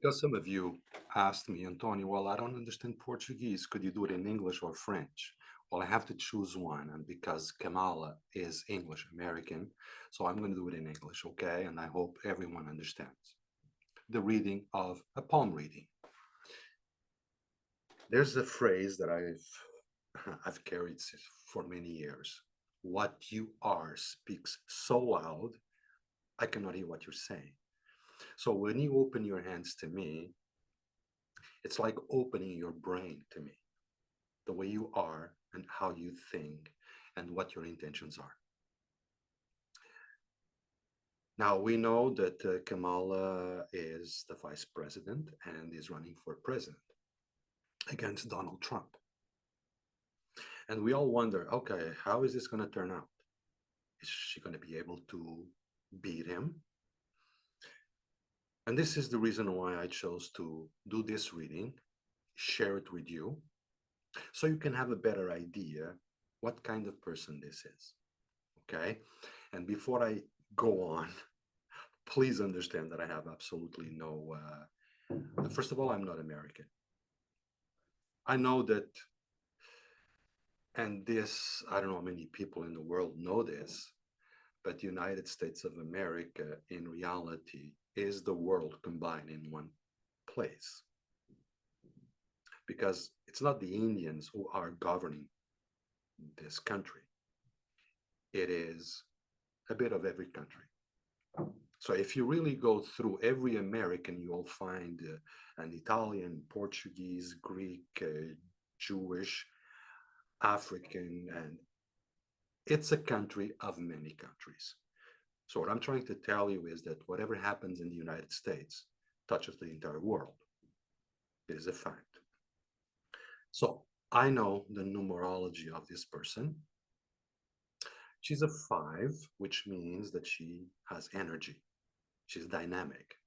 Because some of you asked me, Antonio, well, I don't understand Portuguese. Could you do it in English or French? Well, I have to choose one. And because Kamala is English American, so I'm going to do it in English, okay? And I hope everyone understands. The reading of a palm reading. There's a phrase that I've carried for many years. What you are speaks so loud, I cannot hear what you're saying. So when you open your hands to me, it's like opening your brain to me, the way you are and how you think and what your intentions are. Now, we know that Kamala is the vice president and is running for president against Donald Trump. And we all wonder, okay, how is this going to turn out? Is she going to be able to beat him? And this is the reason why I chose to do this reading, share it with you, so you can have a better idea what kind of person this is. Okay? And before I go on, please understand that I have absolutely no, first of all, I'm not American. I know that, and this, I don't know how many people in the world know this, but the United States of America in reality is the world combined in one place. Because it's not the Indians who are governing this country, it is a bit of every country. So if you really go through every American, you'll find an Italian, Portuguese, Greek, Jewish, African, and it's a country of many countries. So what I'm trying to tell you is that whatever happens in the United States touches the entire world. It is a fact. So I know the numerology of this person. She's a 5, which means that she has energy. She's dynamic,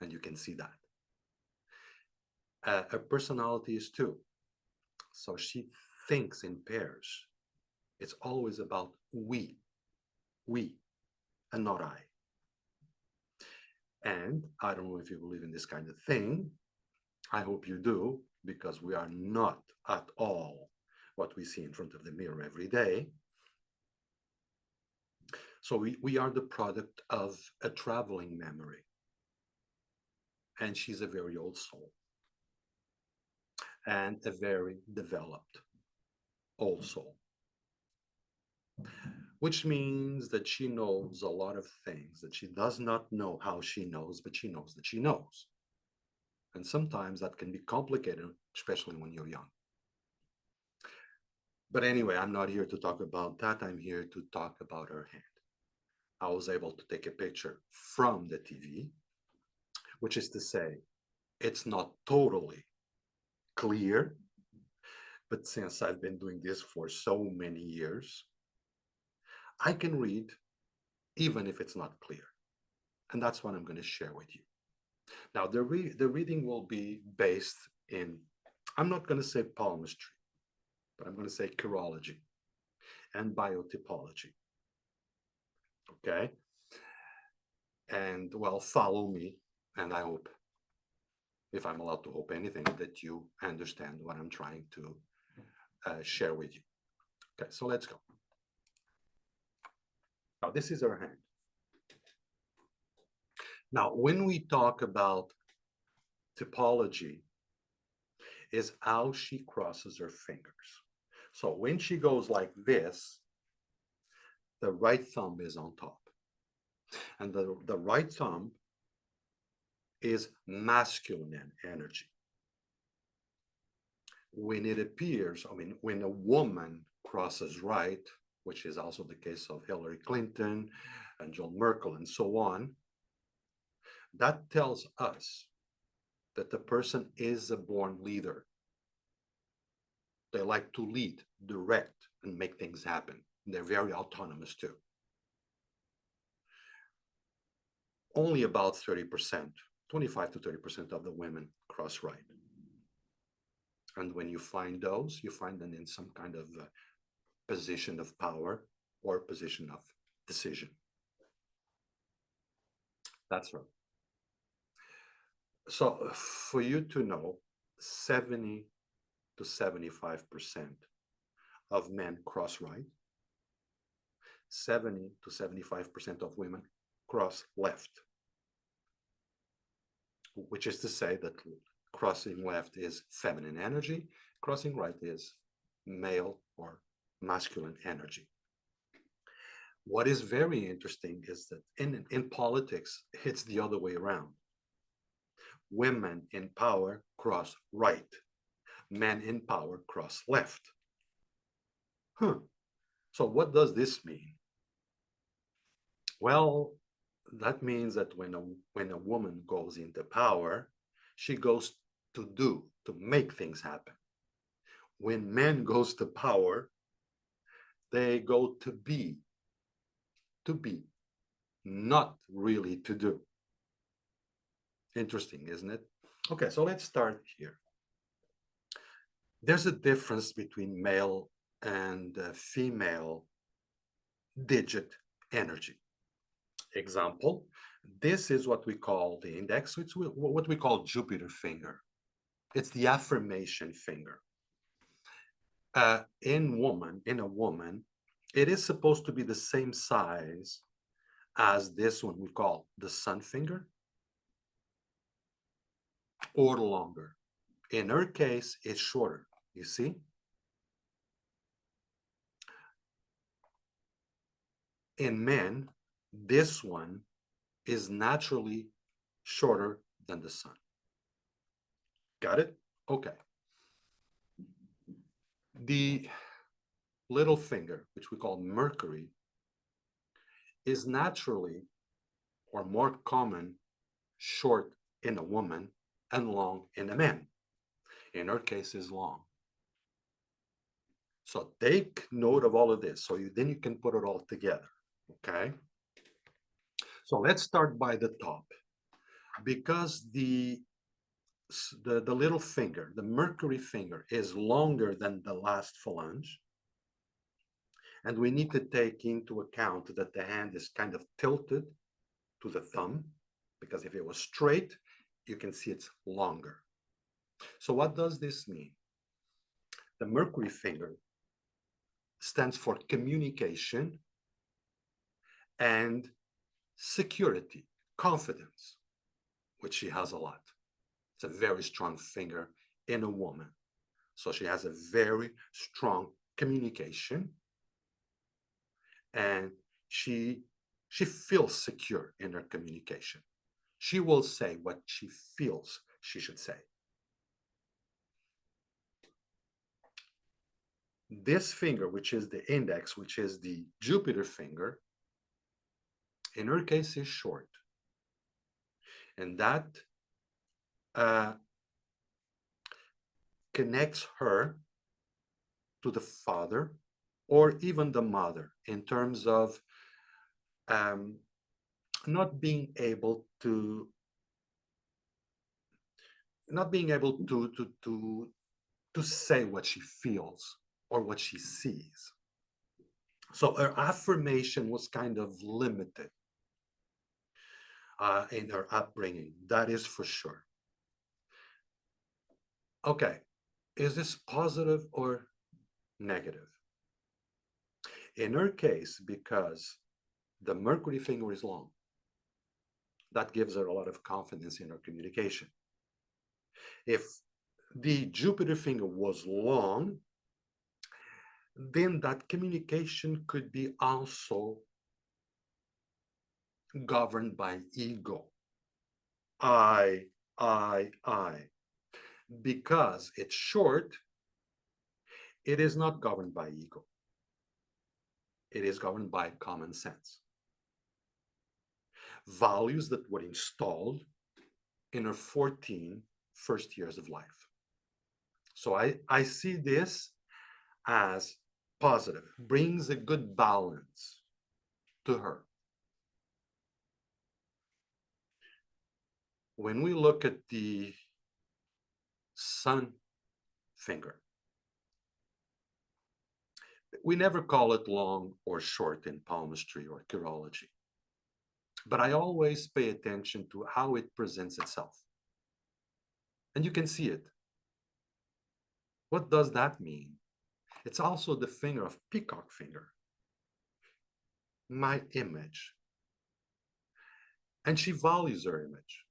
and you can see that. Her personality is 2, so she thinks in pairs. It's always about we, and not I. And I don't know if you believe in this kind of thing. I hope you do, because we are not at all what we see in front of the mirror every day. So we are the product of a traveling memory. And she's a very old soul and a very developed old soul, which means that she knows a lot of things that she does not know how she knows, but she knows that she knows. And sometimes that can be complicated, especially when you're young. But anyway, I'm not here to talk about that. I'm here to talk about her hand. I was able to take a picture from the TV, which is to say, it's not totally clear, but since I've been doing this for so many years, I can read even if it's not clear. And that's what I'm going to share with you. Now, the reading will be based in, I'm not going to say palmistry, but I'm going to say chirology and biotypology. Okay? And well, follow me, and I hope, if I'm allowed to hope anything, that you understand what I'm trying to share with you. Okay, so let's go. Now, this is her hand. Now, when we talk about typology, is how she crosses her fingers. So when she goes like this, the right thumb is on top. And the right thumb is masculine energy. When it appears, I mean, when a woman crosses right, which is also the case of Hillary Clinton, Angela Merkel, and so on, that tells us that the person is a born leader. They like to lead, direct, and make things happen. They're very autonomous too. Only about 30%, 25 to 30% of the women cross right. And when you find those, you find them in some kind of position of power or position of decision. That's right. So for you to know, 70 to 75% of men cross right, 70 to 75% of women cross left, which is to say that crossing left is feminine energy, crossing right is male or masculine energy. What is very interesting is that in politics, it's the other way around. Women in power cross right, men in power cross left. Huh. So what does this mean? Well, that means that when a woman goes into power, she goes to do, to make things happen. When men goes to power, they go to be, not really to do. Interesting, isn't it? Okay, so let's start here. There's a difference between male and female digit energy. Example, this is what we call the index, it's what we call Jupiter finger. It's the affirmation finger. In a woman, it is supposed to be the same size as this one we call the sun finger, or longer. In her case, it's shorter, you see? In men, this one is naturally shorter than the sun. Got it? Okay. The little finger, which we call Mercury, is naturally or more common short in a woman and long in a man. In her case, is long. So take note of all of this. So then you can put it all together. Okay. So let's start by the top. Because the little finger, the Mercury finger, is longer than the last phalange, and we need to take into account that the hand is kind of tilted to the thumb, because if it was straight, you can see it's longer. So what does this mean? The Mercury finger stands for communication and security, confidence, which she has a lot. It's a very strong finger in a woman. So she has a very strong communication, and she feels secure in her communication. She will say what she feels she should say. This finger, which is the index, which is the Jupiter finger, in her case is short. And that connects her to the father or even the mother in terms of not being able to say what she feels or what she sees. So her affirmation was kind of limited in her upbringing. That is for sure. Okay, is this positive or negative? In her case, because the Mercury finger is long, that gives her a lot of confidence in her communication. If the Jupiter finger was long, then that communication could be also governed by ego. I. Because it's short, it is not governed by ego. It is governed by common sense. Values that were installed in her 14 first years of life. So I see this as positive, brings a good balance to her. When we look at the sun finger, we never call it long or short in palmistry or chirology, but I always pay attention to how it presents itself. And you can see it. What does that mean? It's also the finger of peacock finger, my image. And she values her image.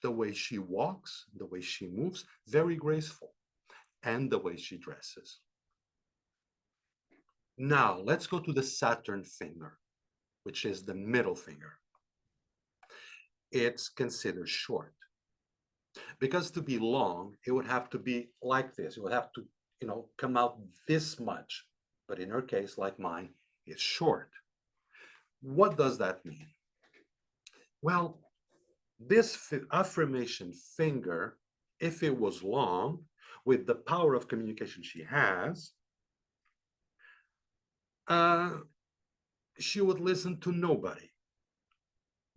The way she walks, the way she moves, very graceful, and the way she dresses. Now, let's go to the Saturn finger, which is the middle finger. It's considered short. Because to be long, it would have to be like this. It would have to, come out this much. But in her case, like mine, it's short. What does that mean? Well, this affirmation finger, if it was long, with the power of communication she has, she would listen to nobody.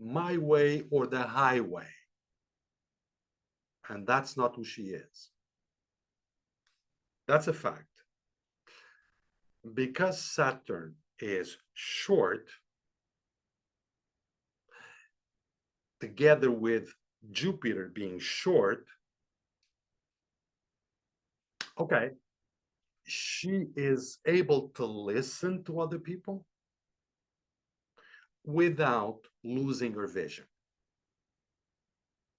My way or the highway. And that's not who she is. That's a fact. Because Saturn is short, together with Jupiter being short, okay, she is able to listen to other people without losing her vision.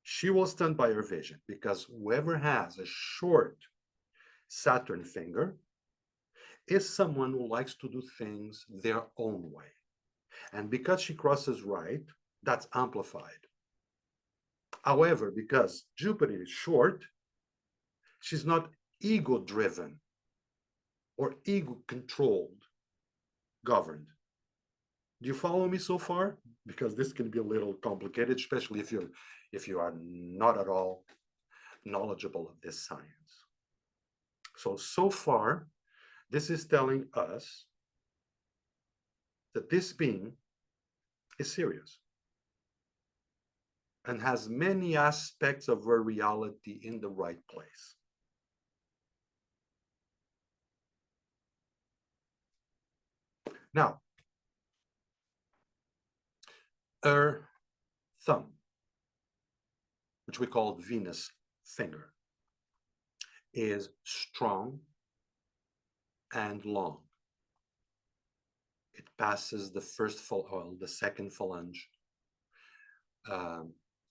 She will stand by her vision because whoever has a short Saturn finger is someone who likes to do things their own way. And because she crosses right, that's amplified. However, because Jupiter is short, she's not ego-driven or ego-controlled, governed. Do you follow me so far? Because this can be a little complicated, especially if you are not at all knowledgeable of this science. So far, this is telling us that this being is serious and has many aspects of her reality in the right place. Now, her thumb, which we call Venus finger, is strong and long. It passes the the second phalange.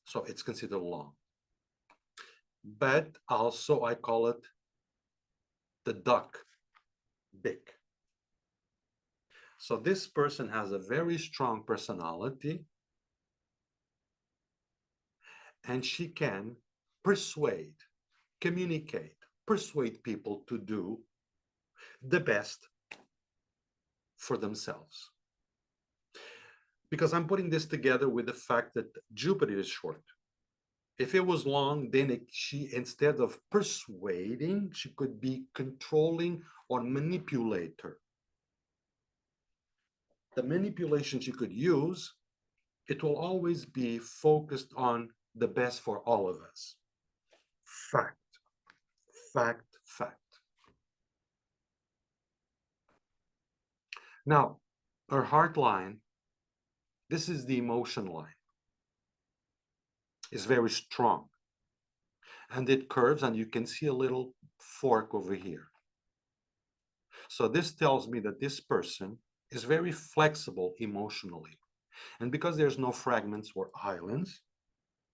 So it's considered long. But also I call it the duck beak. So this person has a very strong personality, and she can persuade, communicate, persuade people to do the best for themselves. Because I'm putting this together with the fact that Jupiter is short. If it was long, then she, instead of persuading, she could be controlling or manipulator. The manipulation she could use, it will always be focused on the best for all of us. Fact, fact, fact. Now, her heart line, this is the emotion line, is very strong. And it curves, and you can see a little fork over here. So this tells me that this person is very flexible emotionally. And because there's no fragments or islands,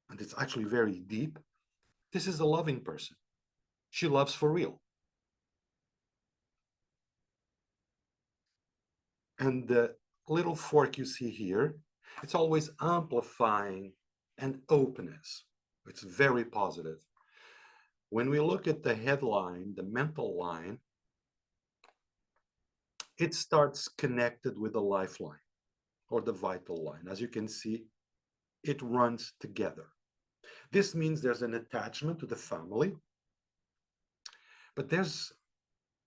and it's actually very deep, this is a loving person. She loves for real. And the little fork you see here, it's always amplifying an openness. It's very positive. When we look at the headline, the mental line, it starts connected with the lifeline or the vital line. As you can see, it runs together. This means there's an attachment to the family, but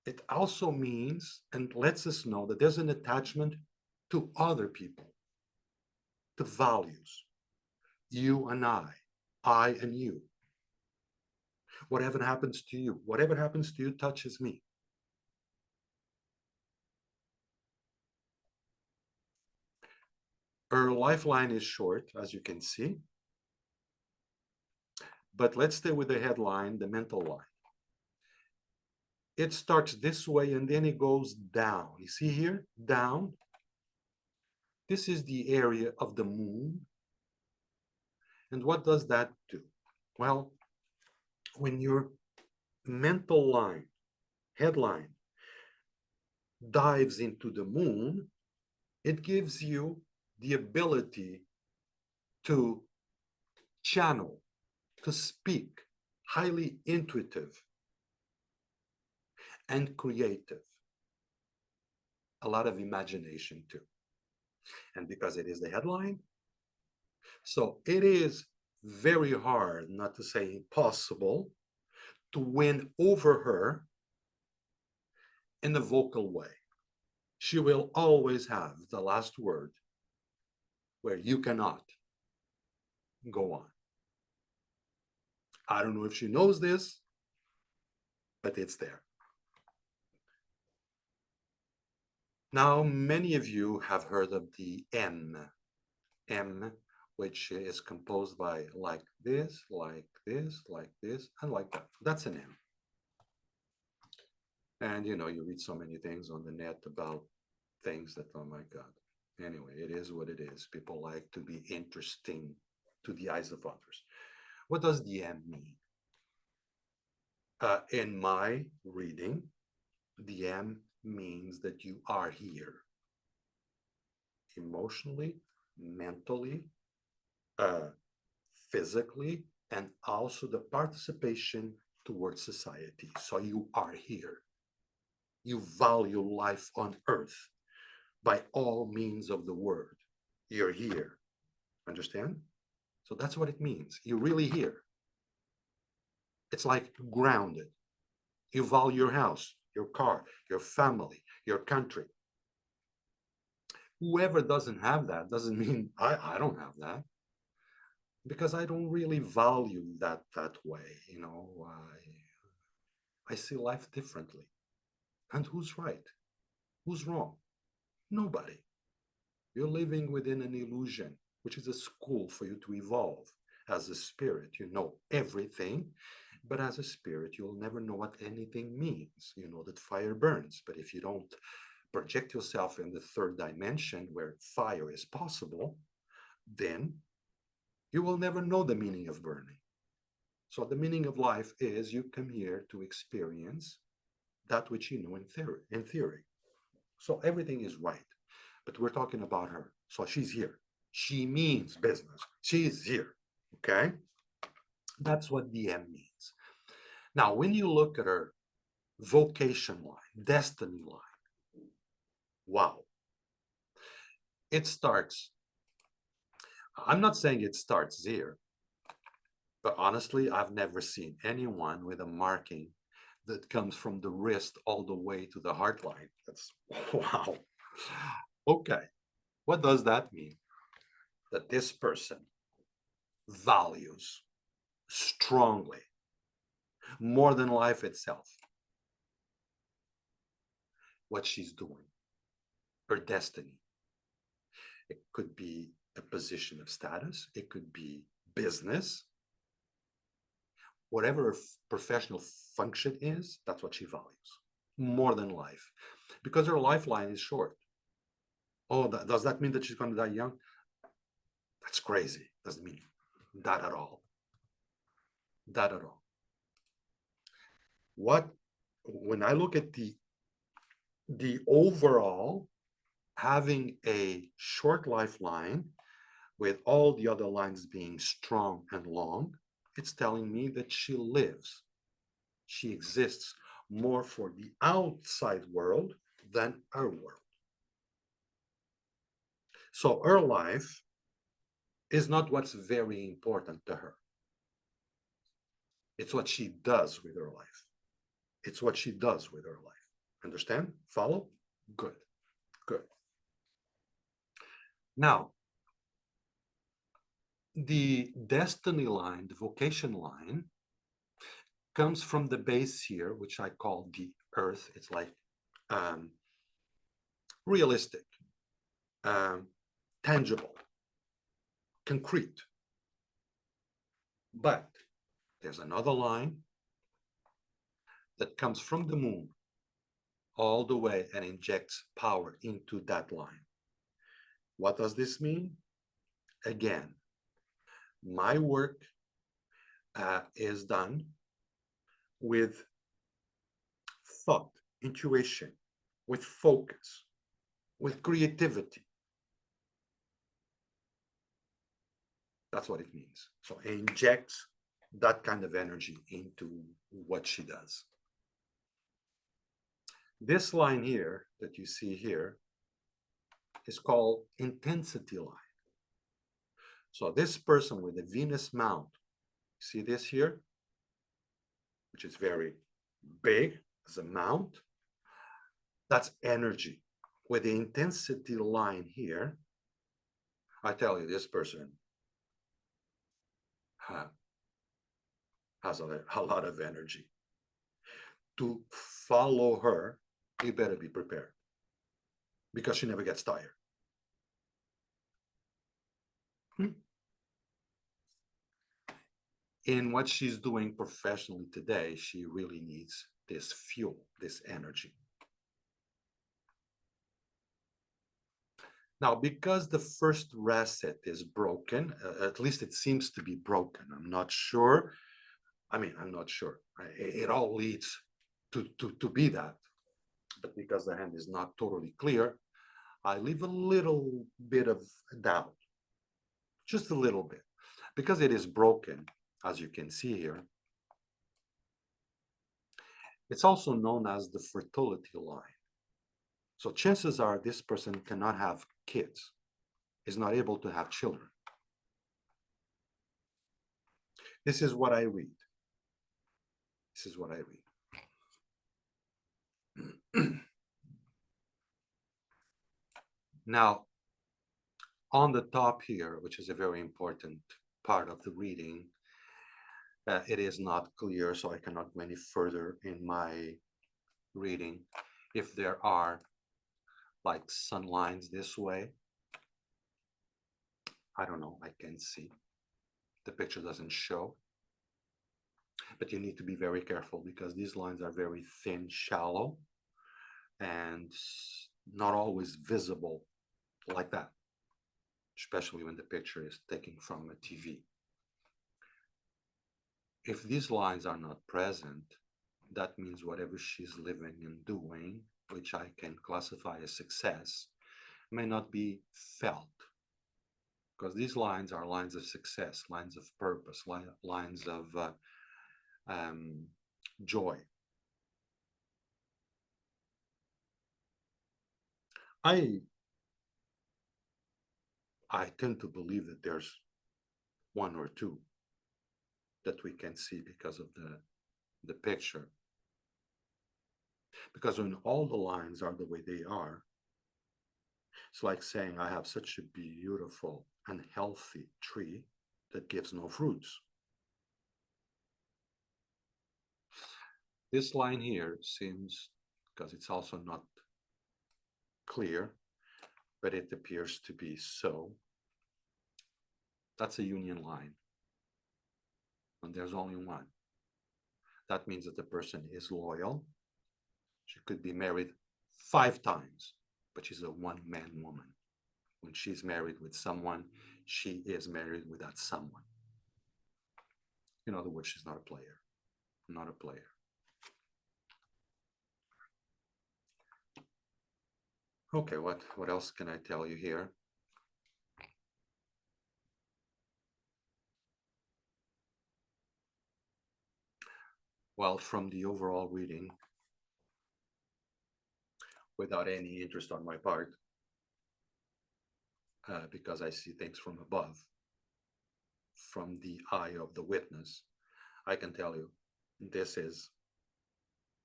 it also means and lets us know that there's an attachment to other people, to values, you and I and you. Whatever happens to you touches me. Her lifeline is short, as you can see, But let's stay with the headline, the mental line. It starts this way and then it goes down. You see here? Down. This is the area of the moon. And what does that do? Well, when your mental line, headline, dives into the moon, it gives you the ability to channel, to speak, highly intuitive and creative. A lot of imagination too. And because it is the headline, so it is very hard, not to say impossible, to win over her in a vocal way. She will always have the last word where you cannot go on. I don't know if she knows this, but it's there. Now, many of you have heard of the M, which is composed by like this, like this, like this, and like that. That's an M. And you know, you read so many things on the net about things that, oh my God. Anyway, it is what it is. People like to be interesting to the eyes of others. What does the M mean? In my reading, the M means that you are here emotionally, mentally, physically, and also the participation towards society. So you are here. You value life on earth by all means of the word. You're here. Understand? So that's what it means. You're really here. It's like grounded. You value your house, your car, your family, your country. Whoever doesn't have that doesn't mean I don't have that, because I don't really value that way. You know, I see life differently. And who's right? Who's wrong? Nobody. You're living within an illusion, which is a school for you to evolve. As a spirit, you know everything, but as a spirit, you'll never know what anything means. You know that fire burns, but if you don't project yourself in the third dimension where fire is possible, then you will never know the meaning of burning. So the meaning of life is you come here to experience that which you know in theory. So everything is right, but we're talking about her. So she's here. She means business. She's here. Okay? That's what the M means. Now, when you look at her vocation line, destiny line, wow. It starts, I'm not saying it starts here, but honestly, I've never seen anyone with a marking that comes from the wrist all the way to the heart line. That's wow. Okay, what does that mean? That this person values strongly, more than life itself, what she's doing, her destiny. It could be a position of status, it could be business, whatever her professional function is, that's what she values more than life, because her lifeline is short. Oh, does that mean that she's going to die young? That's crazy. Doesn't mean that at all. That at all. What, when I look at the overall, having a short lifeline with all the other lines being strong and long, it's telling me that she lives, she exists more for the outside world than our world. So her life is not what's very important to her. It's what she does with her life. It's what she does with her life. Understand? Follow? Good. Good. Now, the destiny line, the vocation line, comes from the base here, which I call the earth. It's like realistic, tangible, concrete. But There's another line that comes from the moon all the way and injects power into that line. What does this mean? Again, my work is done with thought, intuition, with focus, with creativity. That's what it means. So it injects that kind of energy into what she does. This line here that you see here is called intensity line. So this person with the Venus mount, see this here, which is very big as a mount, that's energy. With the intensity line here, I tell you, this person has a lot of energy. To follow her, you better be prepared because she never gets tired. In what she's doing professionally today, she really needs this fuel, this energy. Now, because the first reset is broken, at least it seems to be broken. I'm not sure. I'm not sure. It all leads to be that. But because the hand is not totally clear, I leave a little bit of doubt, just a little bit. Because it is broken, as you can see here, it's also known as the fertility line. So chances are this person cannot have kids, is not able to have children. This is what I read. This is what I read. Now, on the top here, which is a very important part of the reading, it is not clear, so I cannot go any further in my reading. If there are like sun lines this way, I don't know, I can't see. The picture doesn't show. But you need to be very careful because these lines are very thin, shallow, and not always visible like that, especially when the picture is taken from a TV. If these lines are not present, that means whatever she's living and doing, which I can classify as success, may not be felt. Because these lines are lines of success, lines of purpose, lines of joy. I tend to believe that there's one or two that we can see because of the picture. Because when all the lines are the way they are, it's like saying I have such a beautiful and healthy tree that gives no fruits. This line here seems, because it's also not clear, but it appears to be so. That's a union line. And there's only one. That means that the person is loyal. She could be married 5 times, but she's a one-man woman. When she's married with someone, she is married with that someone. In other words, she's not a player. Not a player. Okay, what else can I tell you here? Well, from the overall reading, without any interest on my part, because I see things from above, from the eye of the witness, I can tell you this is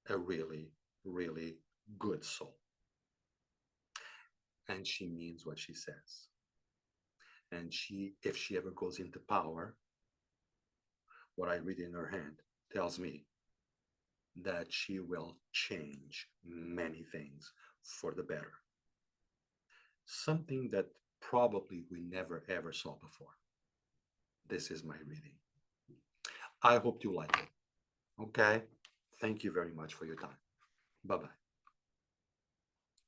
a really, really good soul. And she means what she says. And if she ever goes into power, what I read in her hand tells me that she will change many things for the better. Something that probably we never ever saw before. This is my reading. I hope you like it. Okay? Thank you very much for your time. Bye-bye.